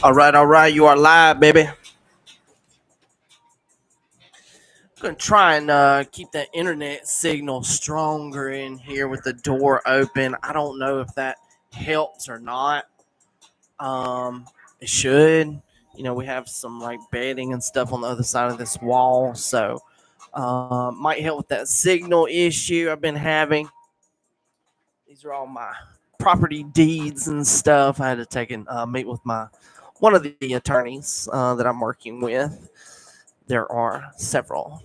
All right. You are live, baby. I'm gonna try and keep that internet signal stronger in here with the door open. I don't know if that helps or not. It should. We have some like bedding and stuff on the other side of this wall, so might help with that signal issue I've been having. These are all my property deeds and stuff. I had to take and meet with one of the attorneys that I'm working with. There are several.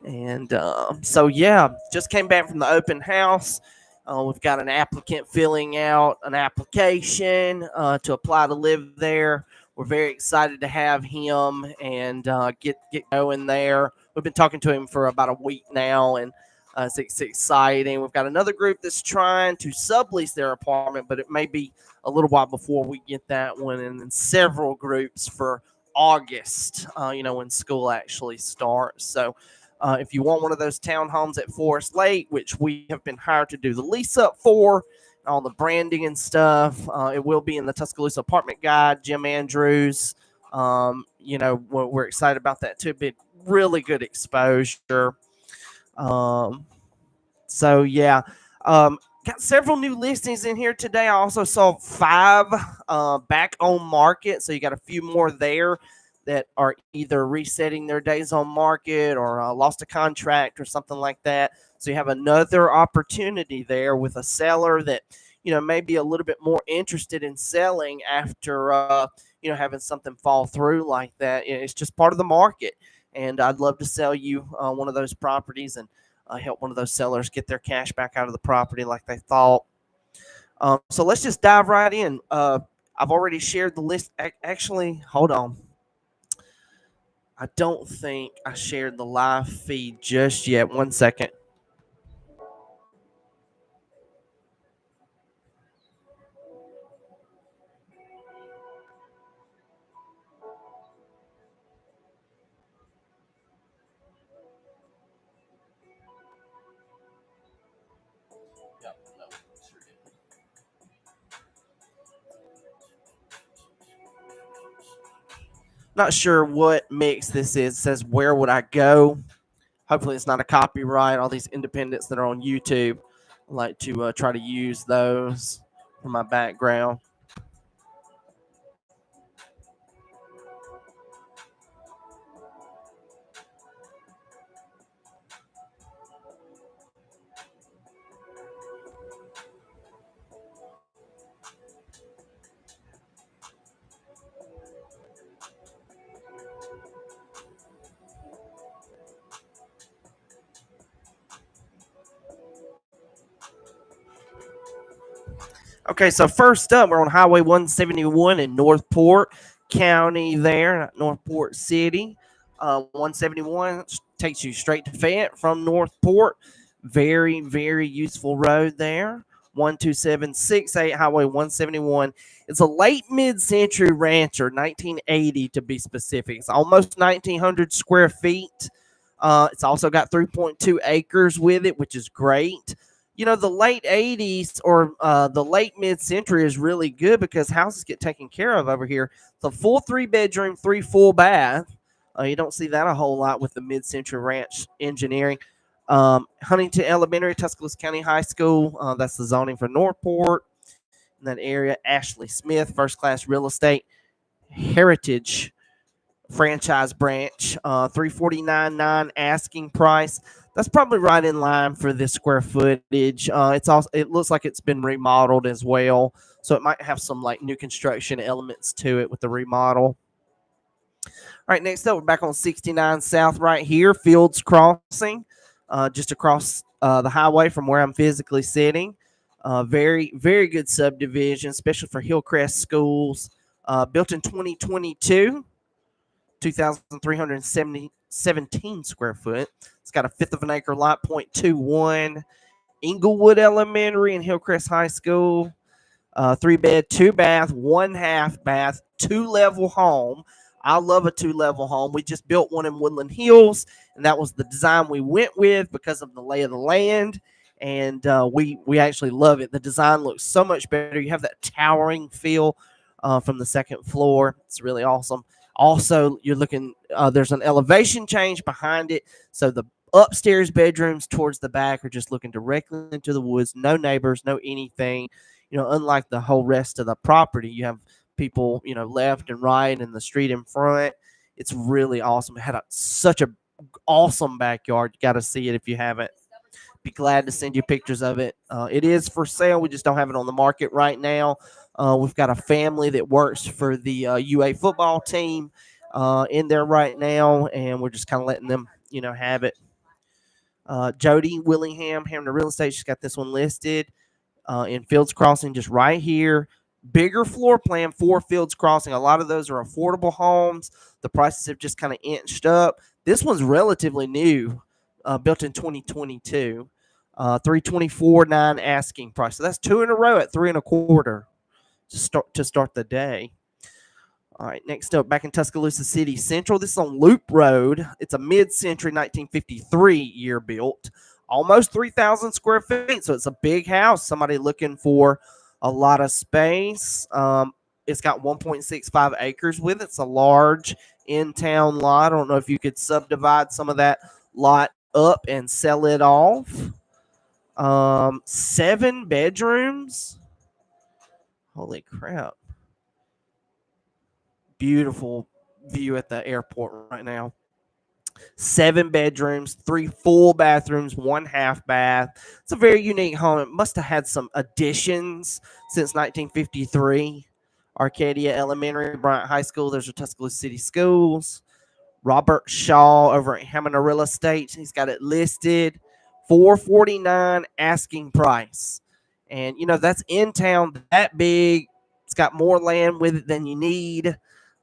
And so, yeah, just came back from the open house. We've got an applicant filling out an application to apply to live there. We're very excited to have him and get going there. We've been talking to him for about a week now, and it's exciting. We've got another group that's trying to sublease their apartment, but it may be a little while before we get that one. And then several groups for August, when school actually starts. So if you want one of those townhomes at Forest Lake, which we have been hired to do the lease up for, all the branding and stuff, it will be in the Tuscaloosa Apartment Guide, Jim Andrews. We're excited about that too. Been really good exposure. So yeah, got several new listings in here today. I also saw 5 back on market, so you got a few more there that are either resetting their days on market or lost a contract or something like that. So you have another opportunity there with a seller that may be a little bit more interested in selling after having something fall through like that. It's just part of the market, and I'd love to sell you one of those properties and help one of those sellers get their cash back out of the property like they thought. So let's just dive right in. I've already shared the list. Actually, hold on. I don't think I shared the live feed just yet. 1 second. Not sure what mix this is. It says, where would I go? Hopefully it's not a copyright. All these independents that are on YouTube, I like to try to use those for my background. Okay, so first up, we're on Highway 171 in Northport County there, Northport City. 171 takes you straight to Fayette from Northport. Very, very useful road there. 12768 Highway 171. It's a late mid-century rancher, 1980 to be specific. It's almost 1,900 square feet. It's also got 3.2 acres with it, which is great. The late 80s or the late mid-century is really good because houses get taken care of over here. It's a full 3-bedroom, 3 full bath. You don't see that a whole lot with the mid-century ranch engineering. Huntington Elementary, Tuscaloosa County High School. That's the zoning for Northport in that area. Ashley Smith, first-class real estate heritage franchise branch. $349.9 asking price. That's probably right in line for this square footage. It looks like it's been remodeled as well, so it might have some like new construction elements to it with the remodel. All right, next up, we're back on 69 South right here, Fields Crossing, just across the highway from where I'm physically sitting. Very, very good subdivision, especially for Hillcrest schools. Built in 2022. 2,317 square foot. It's got a 1/5 of an acre lot, 0.21. Inglewood Elementary and Hillcrest High School. 3-bed, 2-bath, 1/2 bath, 2-level home. I love a 2-level home. We just built one in Woodland Hills, and that was the design we went with because of the lay of the land. And we actually love it. The design looks so much better. You have that towering feel from the second floor. It's really awesome. Also, you're looking, there's an elevation change behind it. So the upstairs bedrooms towards the back are just looking directly into the woods. No neighbors, no anything. Unlike the whole rest of the property, you have people, left and right and the street in front. It's really awesome. It had such a awesome backyard. You got to see it if you haven't. Be glad to send you pictures of it. It is for sale. We just don't have it on the market right now. We've got a family that works for the UA football team in there right now, and we're just kind of letting them, have it. Jody Willingham, Hamner Real Estate, she's got this one listed in Fields Crossing, just right here. Bigger floor plan for Fields Crossing. A lot of those are affordable homes. The prices have just kind of inched up. This one's relatively new, built in 2022. 324.9 asking price. So that's 2 in a row at 3.25 to start the day. All right, next up, back in Tuscaloosa City Central. This is on Loop Road. It's a mid-century 1953 year built, almost 3,000 square feet. So it's a big house. Somebody looking for a lot of space. It's got 1.65 acres with it. It's a large in-town lot. I don't know if you could subdivide some of that lot up and sell it off. 7 bedrooms. Holy crap. Beautiful view at the airport right now. 7 bedrooms, 3 full bathrooms, 1 half bath. It's a very unique home. It must have had some additions since 1953. Arcadia Elementary, Bryant High School. There's your Tuscaloosa City Schools. Robert Shaw over at Hamner Real Estate. He's got it listed $449 asking price. And, that's in town, that big. It's got more land with it than you need.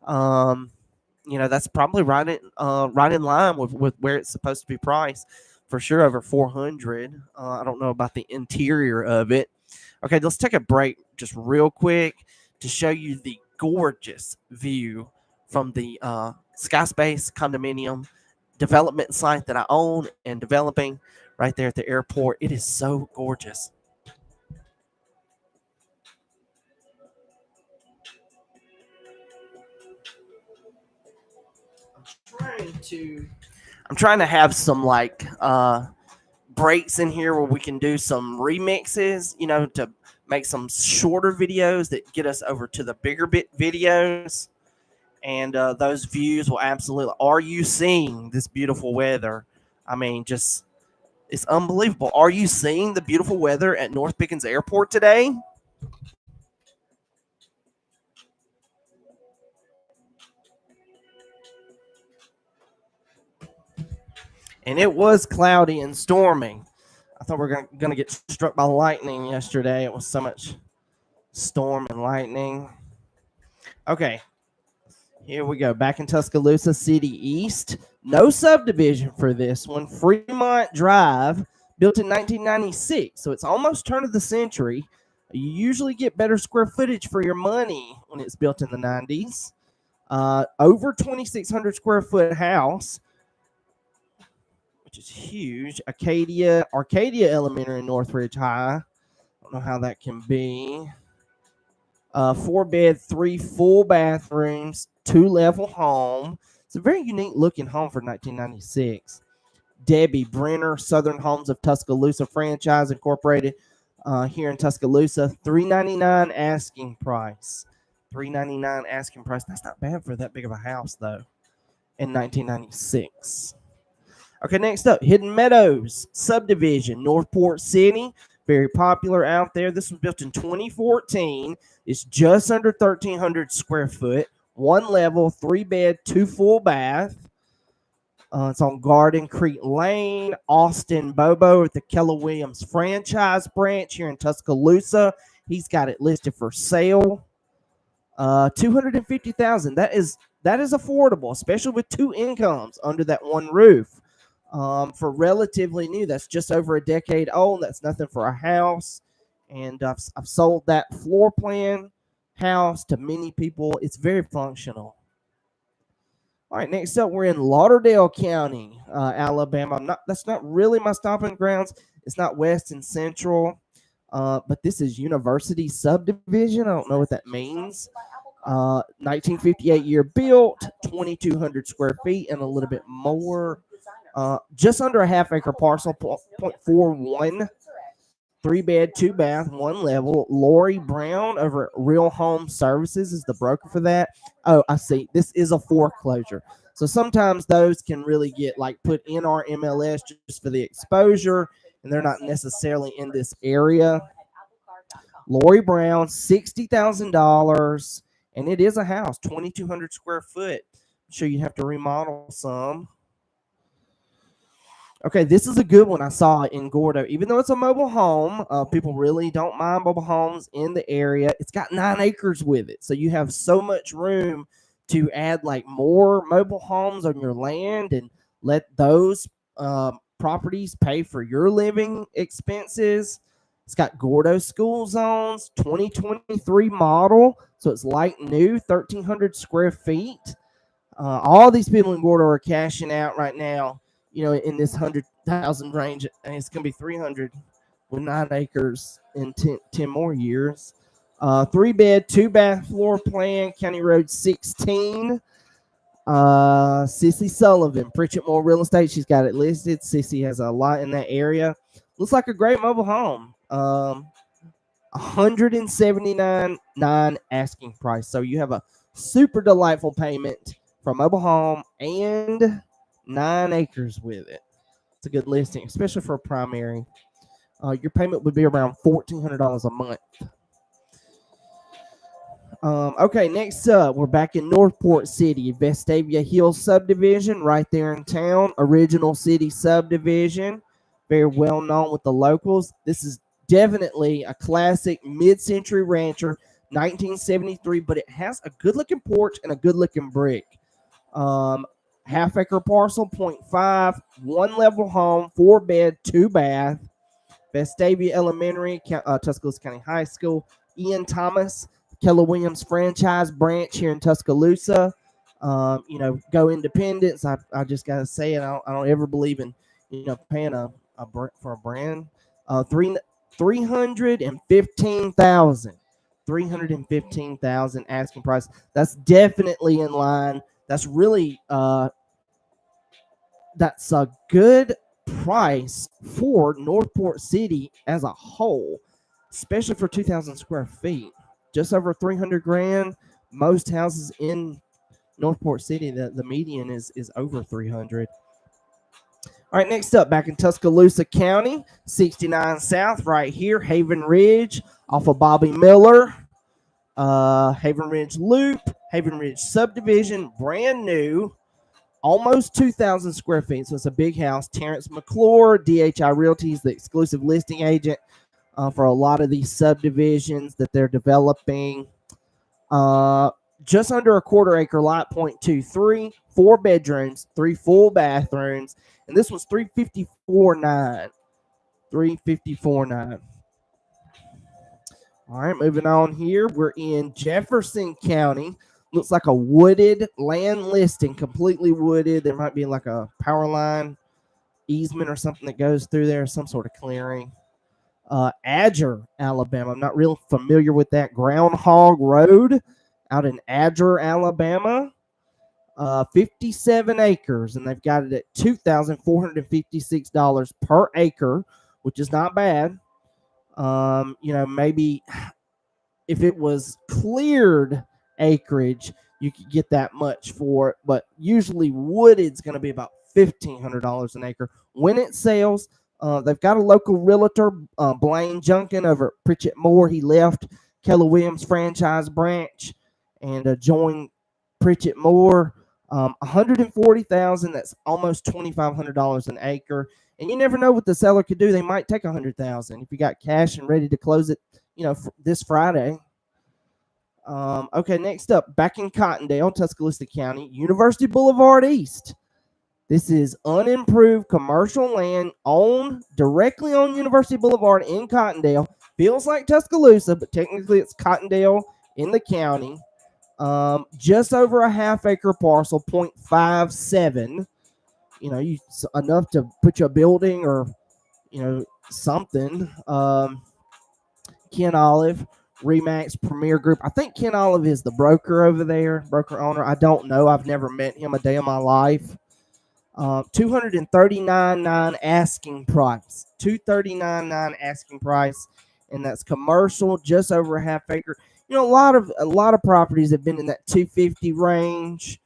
That's probably right in line with where it's supposed to be priced. For sure over 400. I don't know about the interior of it. Okay, let's take a break just real quick to show you the gorgeous view from the Skyspace condominium development site that I own and developing right there at the airport. It is so gorgeous. I'm trying to have some breaks in here where we can do some remixes, to make some shorter videos that get us over to the bigger bit videos. And those views will absolutely. Are you seeing this beautiful weather? I mean, just it's unbelievable. Are you seeing the beautiful weather at North Pickens Airport today? And it was cloudy and stormy. I thought we were going to get struck by lightning yesterday. It was so much storm and lightning. Okay. Here we go. Back in Tuscaloosa City East. No subdivision for this one. Fremont Drive, built in 1996. So it's almost turn of the century. You usually get better square footage for your money when it's built in the 90s. Over 2,600 square foot house, which is huge. Arcadia Elementary in Northridge High. I don't know how that can be. 4 bed, 3 full bathrooms, 2-level home. It's a very unique looking home for 1996. Debbie Brenner, Southern Homes of Tuscaloosa Franchise Incorporated, here in Tuscaloosa. $399 asking price. $399 asking price. That's not bad for that big of a house, though, in 1996. Okay, next up, Hidden Meadows subdivision, Northport City. Very popular out there. This was built in 2014. It's just under 1,300 square foot. 1 level, 3 bed, 2 full bath. It's on Garden Creek Lane. Austin Bobo at the Keller Williams franchise branch here in Tuscaloosa. He's got it listed for sale. $250,000. That is affordable, especially with 2 incomes under that one roof. For relatively new, that's just over a decade old. That's nothing for a house. And I've sold that floor plan house to many people. It's very functional. All right, next up, we're in Lauderdale County, Alabama. That's not really my stomping grounds. It's not west and central, but this is University Subdivision. I don't know what that means. 1958 year built, 2,200 square feet and a little bit more. Just under a half acre parcel, 0.41. 3 bed, 2 bath, 1 level. Lori Brown over at Real Home Services is the broker for that. Oh, I see. This is a foreclosure. So sometimes those can really get like put in our MLS just for the exposure, and they're not necessarily in this area. Lori Brown, $60,000, and it is a house, 2,200 square foot. I'm sure you have to remodel some. Okay, this is a good one I saw in Gordo. Even though it's a mobile home, people really don't mind mobile homes in the area. It's got 9 acres with it. So you have so much room to add like more mobile homes on your land and let those properties pay for your living expenses. It's got Gordo school zones, 2023 model. So it's light new, 1,300 square feet. All these people in Gordo are cashing out right now, in this 100,000 range. And it's going to be 300 with 9 acres in 10 more years. 3-bed, 2-bath floor plan, County Road 16. Sissy Sullivan, Pritchett Moore Real Estate. She's got it listed. Sissy has a lot in that area. Looks like a great mobile home. 179.9 asking price. So you have a super delightful payment for a mobile home and 9 acres with it. It's a good listing, especially for a primary. Your payment would be around $1,400 a month. Okay, next up, we're back in Northport City, Vestavia Hills subdivision, right there in town. Original city subdivision, very well known with the locals. This is definitely a classic mid-century rancher, 1973, but it has a good-looking porch and a good-looking brick. Half-acre parcel, 0.5, 1-level home, 4-bed, 2-bath. Vestavia Elementary, Tuscaloosa County High School. Ian Thomas, Keller Williams franchise branch here in Tuscaloosa. Go independence. I just gotta say it. I don't ever believe in paying for a brand. 315,000 asking price. That's definitely in line. That's really that's a good price for Northport City as a whole, especially for 2,000 square feet. Just over 300 grand. Most houses in Northport City, the median is over 300. All right, next up, back in Tuscaloosa County, 69 South, right here, Haven Ridge, off of Bobby Miller. Haven Ridge Loop, Haven Ridge subdivision, brand new, almost 2,000 square feet. So it's a big house. Terrence McClure, DHI Realty, is the exclusive listing agent for a lot of these subdivisions that they're developing. Just under a quarter acre lot, 0.23, 4 bedrooms, 3 full bathrooms, and this was $354,900. $354,900. All right, moving on here. We're in Jefferson County. Looks like a wooded land listing, completely wooded. There might be like a power line easement or something that goes through there, some sort of clearing. Adger, Alabama. I'm not real familiar with that. Groundhog Road out in Adger, Alabama. 57 acres, and they've got it at $2,456 per acre, which is not bad. Maybe if it was cleared acreage, you could get that much for it, but usually wooded's going to be about $1,500 an acre when it sells. They've got a local realtor, Blaine Junkin over at Pritchett Moore. He left Keller Williams franchise branch and joined Pritchett Moore. $140,000. That's almost $2,500 an acre. And you never know what the seller could do. They might take $100,000 if you got cash and ready to close it, this Friday. Okay, next up, back in Cottondale, Tuscaloosa County, University Boulevard East. This is unimproved commercial land owned directly on University Boulevard in Cottondale. Feels like Tuscaloosa, but technically it's Cottondale in the county. Just over a half-acre parcel, 0.57. Enough to put you a building or, something. Ken Olive, Remax Premier Group. I think Ken Olive is the broker over there, broker owner. I don't know. I've never met him a day of my life. $239,900 asking price. $239,900 asking price, and that's commercial, just over a half acre. A lot of properties have been in that 250 range.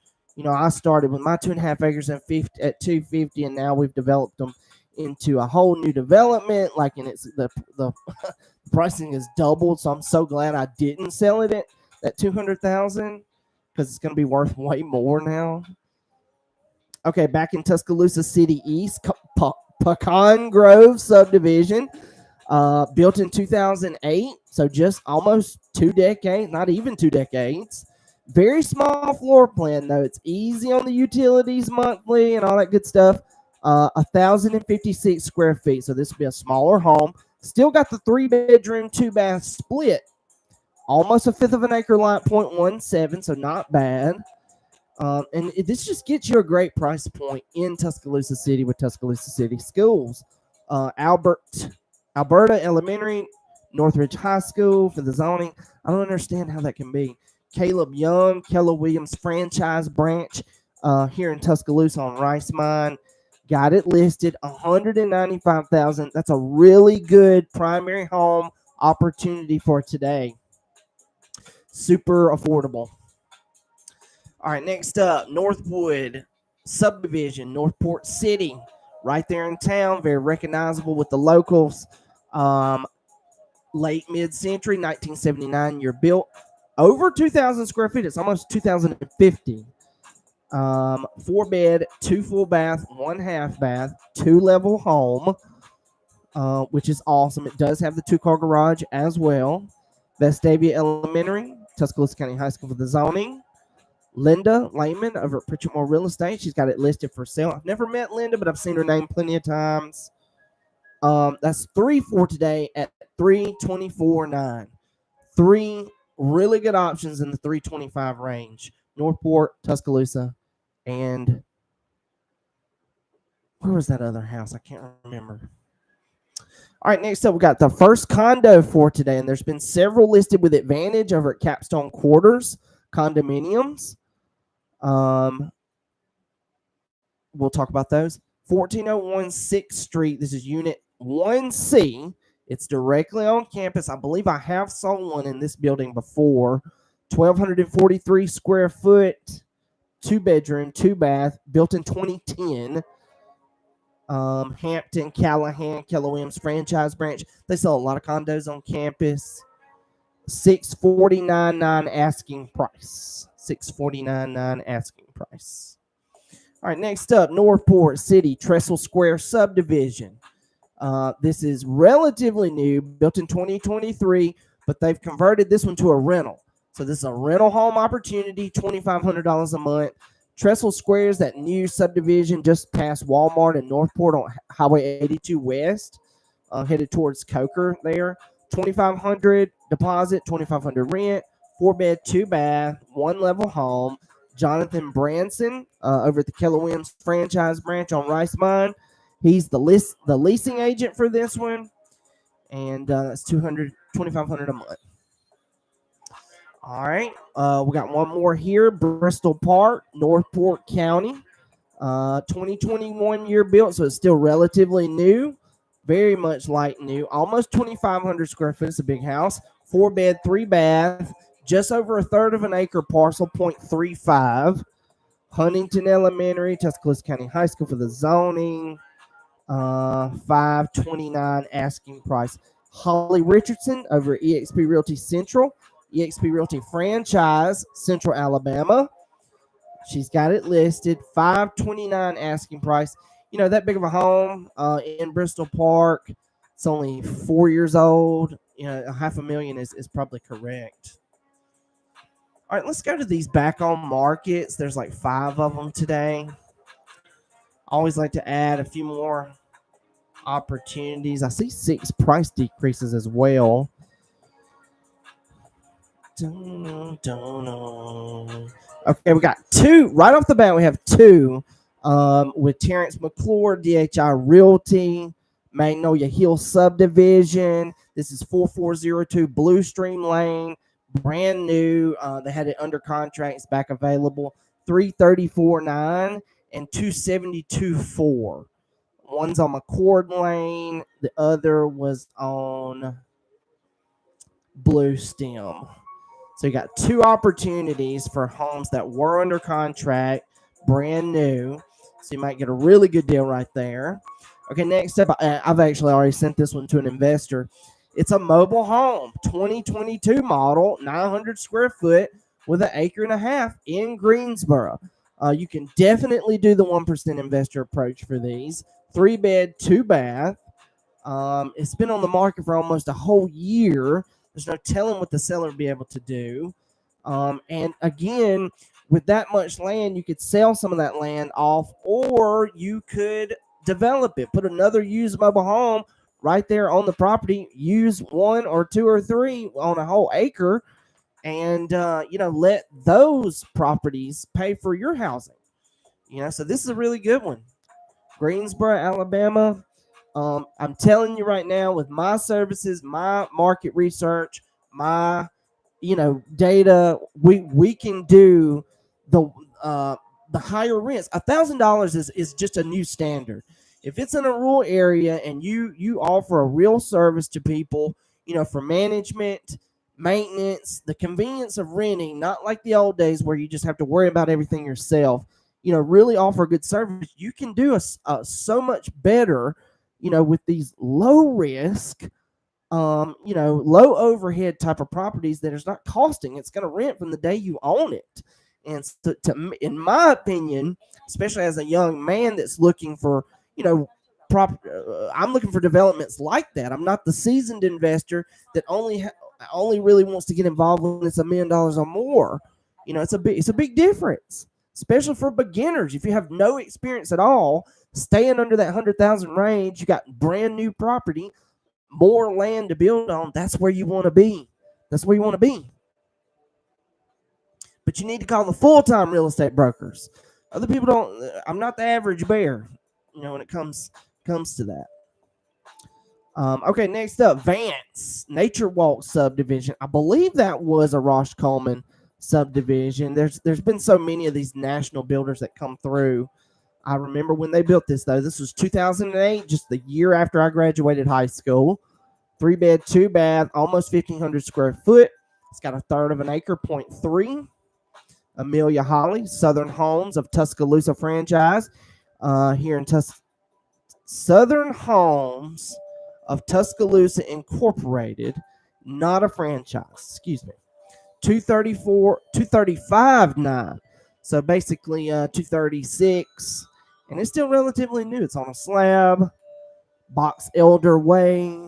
I started with my 2.5 acres at 250, and now we've developed them into a whole new development. Like, and it's the pricing is doubled. So I'm so glad I didn't sell it at $200,000 because it's going to be worth way more now. Okay, back in Tuscaloosa City East, Pecan Grove subdivision, built in 2008, so just almost 2 decades, not even 2 decades. Very small floor plan, though. It's easy on the utilities monthly and all that good stuff. 1,056 square feet, so this will be a smaller home. Still got the 3-bedroom, 2-bath split. Almost a fifth of an acre lot, 0.17, so not bad. And this just gets you a great price point in Tuscaloosa City with Tuscaloosa City Schools. Alberta Elementary, Northridge High School for the zoning. I don't understand how that can be. Caleb Young, Keller Williams franchise branch here in Tuscaloosa on Rice Mine. Got it listed, $195,000. That's a really good primary home opportunity for today. Super affordable. All right, next up, Northwood subdivision, Northport City, right there in town. Very recognizable with the locals. Late mid-century, 1979 year built. Over 2,000 square feet. It's almost 2,050. 4-bed, 2 full bath, 1 half bath, 2-level home, which is awesome. It does have the 2-car garage as well. Vestavia Elementary, Tuscaloosa County High School for the zoning. Linda Lehman over at Pritchardmore Real Estate. She's got it listed for sale. I've never met Linda, but I've seen her name plenty of times. That's 3 for today at $324,900. 3 really good options in the $325 range. Northport, Tuscaloosa, and where was that other house? I can't remember. All right, next up, we got the first condo for today, and there's been several listed with Advantage over at Capstone Quarters condominiums. We'll talk about those. 1401 6th Street. This is Unit 1C. It's directly on campus. I believe I have sold one in this building before. 1,243 square foot, 2-bedroom, 2-bath, built in 2010. Hampton, Callahan, Keller Williams franchise branch. They sell a lot of condos on campus. $649,900 asking price. $649,900 asking price. All right, next up, Northport City Trestle Square subdivision. This is relatively new, built in 2023, but they've converted this one to a rental. So this is a rental home opportunity, $2,500 a month. Trestle Square is that new subdivision just past Walmart in Northport on Highway 82 West, headed towards Coker there. $2,500 deposit, $2,500 rent, 4-bed, 2-bath, 1-level home. Jonathan Branson over at the Keller Williams franchise branch on Rice Mine. He's the leasing agent for this one, and that's $2,500 a month. All right, we got one more here. Bristol Park, Northport County, 2021 year built, so it's still relatively new. Very much light new. Almost 2,500 square feet. It's a big house. 4-bed, 3-bath. Just over a third of an acre parcel, 0.35. Huntington Elementary, Tuscaloosa County High School for the zoning. $529 asking price. Holly Richardson over at eXp Realty Central. eXp Realty franchise, Central Alabama. She's got it listed. $529 asking price. That big of a home in Bristol Park. It's only 4 years old. $500,000 is probably correct. All right, let's go to these back on markets. There's like 5 of them today. I always like to add a few more opportunities. I see 6 price decreases as well. Okay, we got 2. Right off the bat, we have 2 with Terrence McClure, DHI Realty, Magnolia Hill subdivision. This is 4402 Blue Stream Lane, brand new. They had it under contract. It's back available. 334.9 and 272.4. One's on McCord Lane. The other was on Blue Stem. So you got two opportunities for homes that were under contract, brand new. So you might get a really good deal right there. Okay, next up, I've actually already sent this one to an investor. It's a mobile home, 2022 model, 900 square foot with an acre and a half in Greensboro. You can definitely do the 1% investor approach for these. 3-bed, 2-bath. It's been on the market for almost a whole year. There's no telling what the seller will be able to do. And again, with that much land, you could sell some of that land off, or you could develop it, put another used mobile home right there on the property, use 1 or 2 or 3 on a whole acre, and let those properties pay for your housing. So this is a really good one. Greensboro, Alabama. I'm telling you right now, with my services, my market research, my data, we can do the higher rents. $1,000 is just a new standard. If it's in a rural area and you offer a real service to people, for management, maintenance, the convenience of renting, not like the old days where you just have to worry about everything yourself. Really offer good service. You can do so much better, with these low risk, low overhead type of properties that is not costing. It's going to rent from the day you own it. And in my opinion, especially as a young man that's looking for, I'm looking for developments like that. I'm not the seasoned investor that only really wants to get involved when it's $1 million or more. It's a big difference, especially for beginners. If you have no experience at all, staying under that 100,000 range, you got brand new property, more land to build on. That's where you want to be. But you need to call the full-time real estate brokers. Other people don't. I'm not the average bear, when it comes to that. Okay, next up, Vance Nature Walk subdivision. I believe that was a Ross Coleman subdivision. There's been so many of these national builders that come through. I remember when they built this, though. This was 2008, just the year after I graduated high school. 3-bed, 2-bath, almost 1,500 square foot. It's got a third of an acre, 0.3. Amelia Holly, Southern Homes of Tuscaloosa franchise, here in Southern Homes of Tuscaloosa Incorporated, not a franchise. Excuse me. 235.9. So basically 236, and it's still relatively new. It's on a slab, Box Elder Way.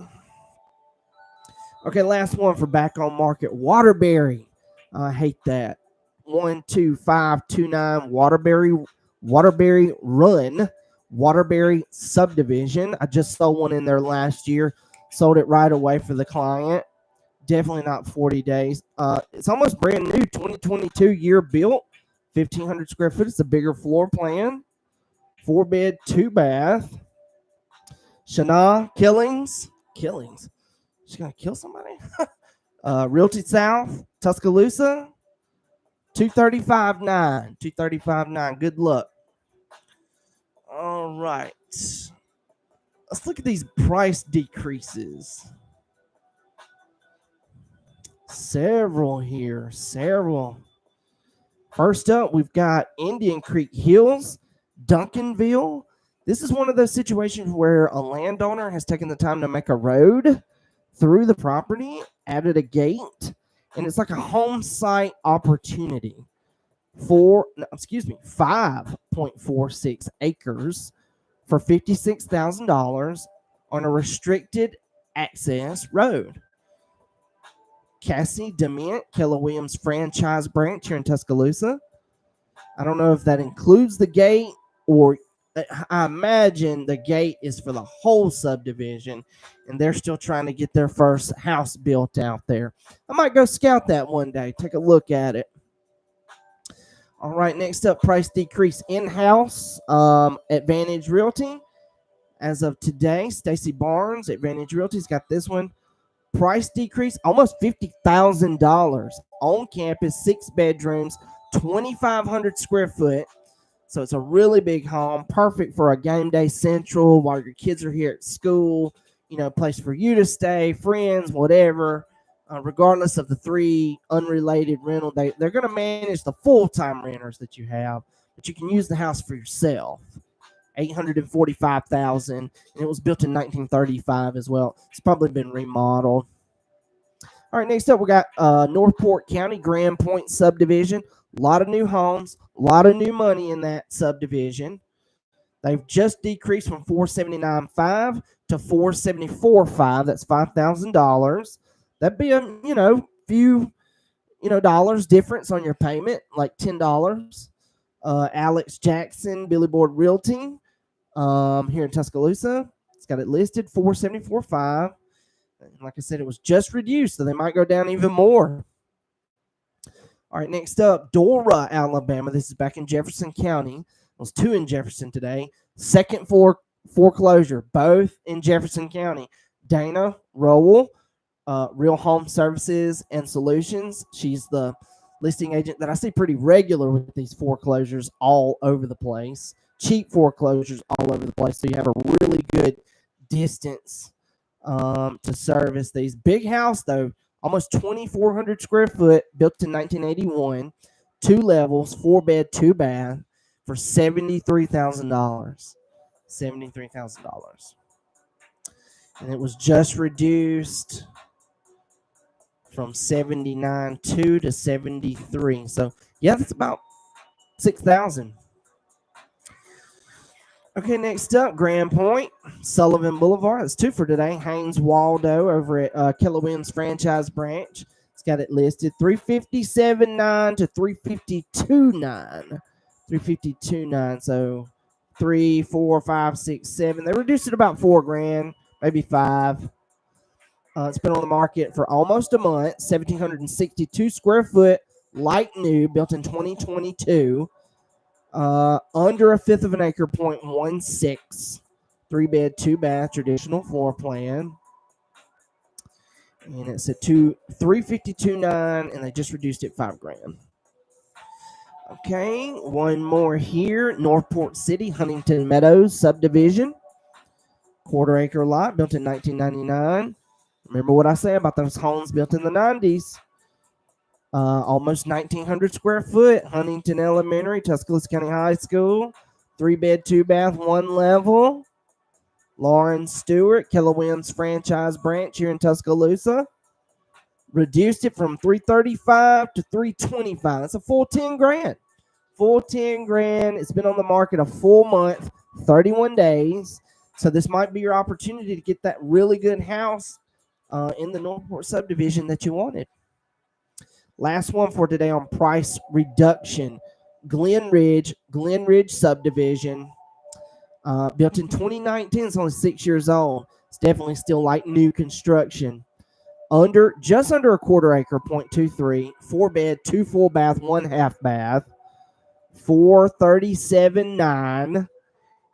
Okay, last one for back on market, Waterbury. I hate that. 12529 Waterbury Run, Waterbury subdivision. I just sold one in there last year. Sold it right away for the client. Definitely not 40 days. It's almost brand new, 2022 year built, 1,500 square foot. It's a bigger floor plan. 4-bed, 2-bath. Shana Killings. She's gonna kill somebody. Realty South, Tuscaloosa. 235.9. 235.9. Good luck. All right. Let's look at these price decreases. Several here. First up, we've got Indian Creek Hills, Duncanville. This is one of those situations where a landowner has taken the time to make a road through the property, added a gate, and it's like a home site opportunity. 5.46 acres for $56,000 on a restricted access road. Cassie Dement, Keller Williams franchise branch here in Tuscaloosa. I don't know if that includes the gate, or I imagine the gate is for the whole subdivision, and they're still trying to get their first house built out there. I might go scout that one day, take a look at it. All right, next up, price decrease in-house, Advantage Realty. as of today. Stacy Barnes, Advantage Realty's got this one. Price decrease, almost $50,000 on campus, 6 bedrooms, 2,500 square foot. So it's a really big home, perfect for a game day central while your kids are here at school. Place for you to stay, friends, whatever. Regardless of the 3 unrelated rental, they're going to manage the full-time renters that you have, but you can use the house for yourself. $845,000, and it was built in 1935 as well. It's probably been remodeled. All right, next up we got Northport County Grand Pointe subdivision. A lot of new homes, a lot of new money in that subdivision. They've just decreased from $479,500 to $474,500. That's $5,000. That'd be a few dollars difference on your payment, like $10. Alex Jackson, Billy Board Realty, here in Tuscaloosa. It's got it listed $474,500. Like I said, it was just reduced, so they might go down even more. All right, next up, Dora, Alabama. This is back in Jefferson County. It was 2 in Jefferson today. Second foreclosure, both in Jefferson County. Dana Rowell, Real Home Services and Solutions. She's the listing agent that I see pretty regular with these foreclosures all over the place. Cheap foreclosures all over the place. So you have a really good distance to service these. Big house, though, almost 2,400 square foot, built in 1981, 2 levels, 4 bed, 2 bath, for $73,000. $73,000. And it was just reduced from 79.2 to 73. So yeah, that's about 6,000. Okay, next up, Grand Pointe, Sullivan Boulevard. That's 2 for today. Haynes Waldo over at Keller Williams franchise branch. It's got it listed $357,900 to $352,900. $352,900. So 3, 4, 5, 6, 7. They reduced it about $4,000, maybe 5. It's been on the market for almost a month. 1,762 square foot, light new, built in 2022. Under a fifth of an acre, 0.16. 3 bed, 2 bath, traditional floor plan. And it's at $352,900, and they just reduced it $5,000. Okay, one more here. Northport City, Huntington Meadows subdivision. Quarter acre lot, built in 1999. Remember what I say about those homes built in the 90s. Almost 1,900 square foot. Huntington Elementary, Tuscaloosa County High School. 3 bed, 2 bath, 1 level. Lauren Stewart, Keller Williams franchise branch here in Tuscaloosa. Reduced it from $335,000 to $325,000. That's a full $10,000. Full $10,000. It's been on the market a full month, 31 days. So this might be your opportunity to get that really good house in the Northport subdivision that you wanted. Last one for today on price reduction. Glen Ridge subdivision. Built in 2019. It's only 6 years old. It's definitely still like new construction. Just under a quarter acre, 0.23. 4 bed, 2 full bath, 1 half bath. $437,900.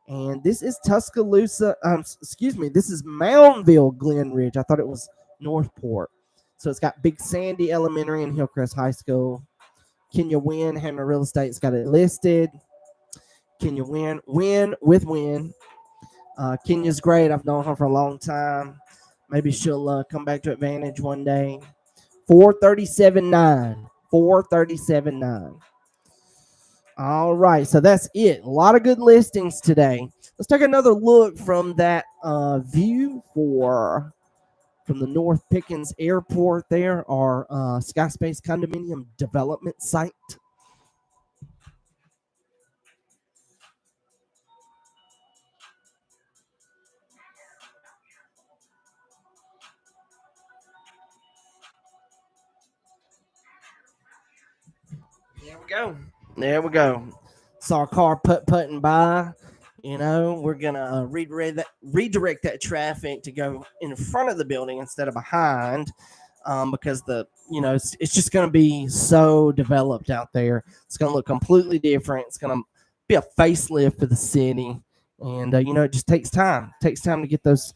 And this is Tuscaloosa. This is Moundville Glen Ridge. I thought it was Northport. So it's got Big Sandy Elementary and Hillcrest High School. Kenya Wynn, Hammer Real Estate's got it listed. Kenya Wynn, Win. Kenya's great. I've known her for a long time. Maybe she'll come back to Advantage one day. $437,900. $437,900. All right, so that's it. A lot of good listings today. Let's take another look from that view from the North Pickens Airport there, our Skyspace condominium development site. There we go. Saw a car putting by. We're gonna redirect that traffic to go in front of the building instead of behind, because it's just gonna be so developed out there. It's gonna look completely different. It's gonna be a facelift for the city. And it just takes time. It takes time to get those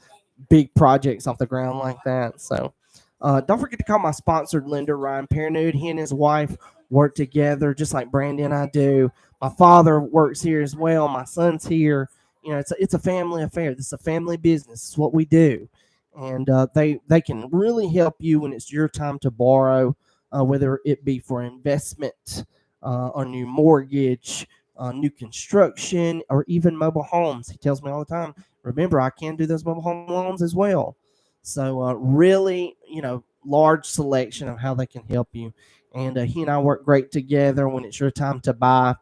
big projects off the ground like that. So don't forget to call my sponsored lender, Ryan Perrenoud. He and his wife work together just like Brandy and I do. My father works here as well. My son's here. It's a family affair. This is a family business. It's what we do. And they can really help you when it's your time to borrow, whether it be for investment, a new mortgage, new construction, or even mobile homes. He tells me all the time, remember, I can do those mobile home loans as well. So really, large selection of how they can help you. And he and I work great together when it's your time to buy.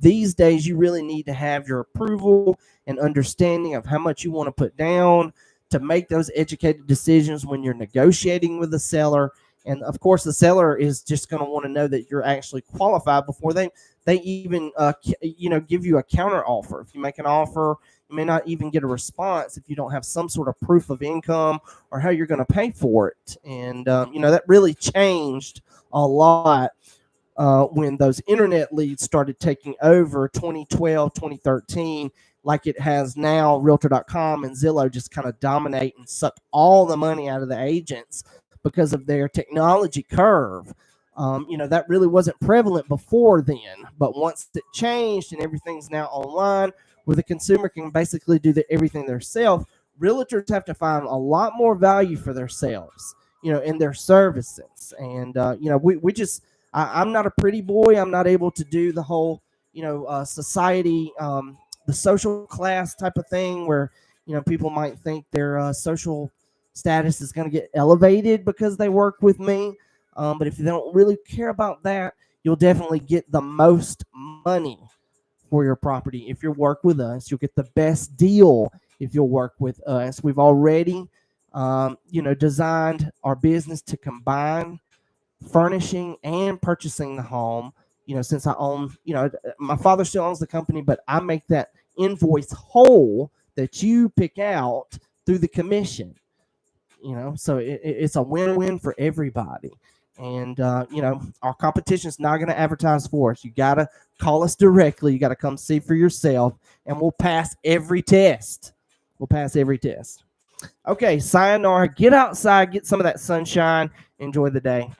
These days, you really need to have your approval and understanding of how much you want to put down to make those educated decisions when you're negotiating with the seller. And of course, the seller is just going to want to know that you're actually qualified before they even give you a counter offer. If you make an offer, you may not even get a response if you don't have some sort of proof of income or how you're going to pay for it. And that really changed a lot when those internet leads started taking over 2012, 2013, like it has now. Realtor.com and Zillow just kind of dominate and suck all the money out of the agents because of their technology curve. That really wasn't prevalent before then, but once it changed and everything's now online, where the consumer can basically do everything themselves, realtors have to find a lot more value for themselves, in their services. And we just, I'm not a pretty boy. I'm not able to do the whole, society, the social class type of thing where people might think their social status is going to get elevated because they work with me. But if you don't really care about that, you'll definitely get the most money for your property if you work with us. You'll get the best deal if you'll work with us. We've already, designed our business to combine furnishing and purchasing the home. Since I own, my father still owns the company, but I make that invoice whole that you pick out through the commission. So it's a win-win for everybody. And our competition is not going to advertise for us. You got to call us directly. You got to come see for yourself, and we'll pass every test. Okay, sayonara. Get outside, get some of that sunshine. Enjoy the day.